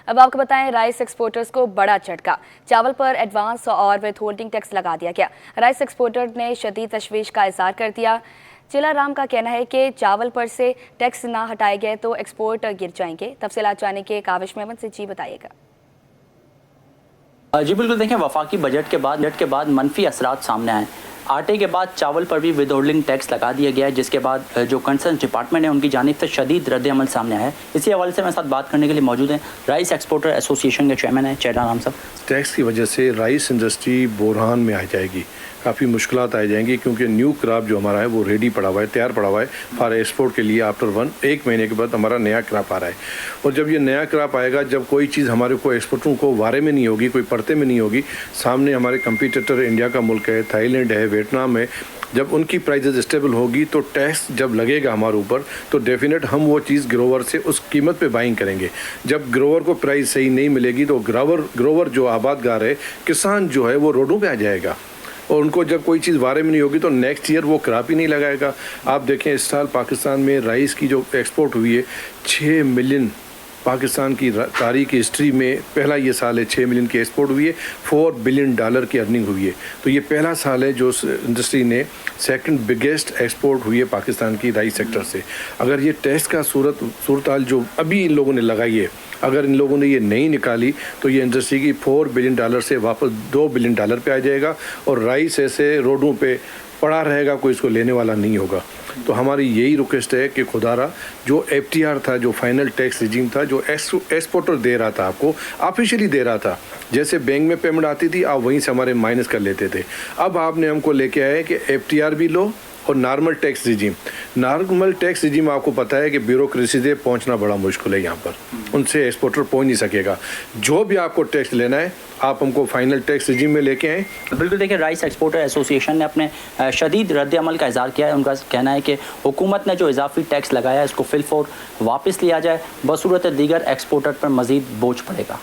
अब आपको बताएं, राइस एक्सपोर्टर्स को बड़ा झटका। चावल पर एडवांस और विद होल्डिंग टैक्स लगा दिया गया। राइस एक्सपोर्टर ने शदीद तशवीश का इजहार कर दिया। चिला राम का कहना है कि चावल पर से टैक्स ना हटाए गए तो एक्सपोर्ट गिर जाएंगे। तफसीलात जानने के काविश मेमन से जी बताइएगा। जी बिल्कुल, देखें वफाकी बजट के बाद मनफी असरात सामने आए। आटे के बाद चावल पर भी विद होल्डिंग टैक्स लगा दिया गया है, जिसके बाद जो कंसर्न डिपार्टमेंट है उनकी जानिब से शदीद रद्द-ए-अमल सामने आया है। इसी हवाले से मेरे साथ बात करने के लिए मौजूद हैं राइस एक्सपोर्टर एसोसिएशन के चेयरमैन हैं चिला राम साहब। टैक्स की वजह से राइस इंडस्ट्री बुरहान में आ जाएगी, काफ़ी मुश्किलात आ जाएंगी, क्योंकि न्यू क्रॉप जो हमारा है वो रेडी पड़ा हुआ है, तैयार पड़ा हुआ है फॉर एक्सपोर्ट के लिए। आफ्टर एक महीने के बाद हमारा नया क्रॉप आ रहा है, और जब ये नया क्रॉप आएगा, जब कोई चीज़ हमारे को एक्सपोर्टरों को वारे में नहीं होगी, कोई परते में नहीं होगी, सामने हमारे कंपटीटर इंडिया का मुल्क है, थाईलैंड है, वियतनाम है, जब उनकी प्राइजेज स्टेबल होगी तो टैक्स जब लगेगा हमारे ऊपर तो डेफिनेट हम वो चीज़ ग्रोवर से उस कीमत पे बाइंग करेंगे। जब ग्रोवर को प्राइस सही नहीं मिलेगी तो ग्रोवर जो आबादगार है, किसान जो है, वो रोडों पे आ जाएगा, और उनको जब कोई चीज़ बारे में नहीं होगी तो नेक्स्ट ईयर वो क्रॉप ही नहीं लगाएगा। आप देखें इस साल पाकिस्तान में राइस की जो एक्सपोर्ट हुई है 6 मिलियन, पाकिस्तान की तारीख की हिस्ट्री में पहला ये साल है 6 मिलियन की एक्सपोर्ट हुई है, $4 बिलियन की अर्निंग हुई है। तो ये पहला साल है जो इंडस्ट्री ने सेकंड बिगेस्ट एक्सपोर्ट हुई है पाकिस्तान की राइस सेक्टर से। अगर ये टेस्ट का सूरत हाल जो अभी इन लोगों ने लगाई है, अगर इन लोगों ने ये नहीं निकाली तो ये इंडस्ट्री की $4 बिलियन से वापस $2 बिलियन पे आ जाएगा, और राइस ऐसे रोडों पे पड़ा रहेगा, कोई इसको लेने वाला नहीं होगा। तो हमारी यही रिक्वेस्ट है कि खुदारा जो FTR था, जो फाइनल टैक्स रिजीम था, जो एक्सपोर्टर दे रहा था, आपको ऑफिशियली दे रहा था, जैसे बैंक में पेमेंट आती थी आप वहीं से हमारे माइनस कर लेते थे। अब आपने हमको लेके आए कि FTR भी लो और नॉर्मल टैक्स रिजीम आपको पता है कि ब्यूरोक्रेसी से पहुंचना बड़ा मुश्किल है, यहाँ पर उनसे एक्सपोर्टर पहुंच नहीं सकेगा। जो भी आपको टैक्स लेना है आप हमको फाइनल टैक्स रिजीम में लेके आए। बिल्कुल, देखिए राइस एक्सपोर्टर एसोसिएशन ने अपने शदीद रद्द-ए-अमल का इजहार किया है। उनका कहना है कि हुकूमत ने जो इजाफी टैक्स लगाया है इसको फिलफौर वापस लिया जाए, बसूरत दीगर एक्सपोर्टर पर मजीद बोझ पड़ेगा।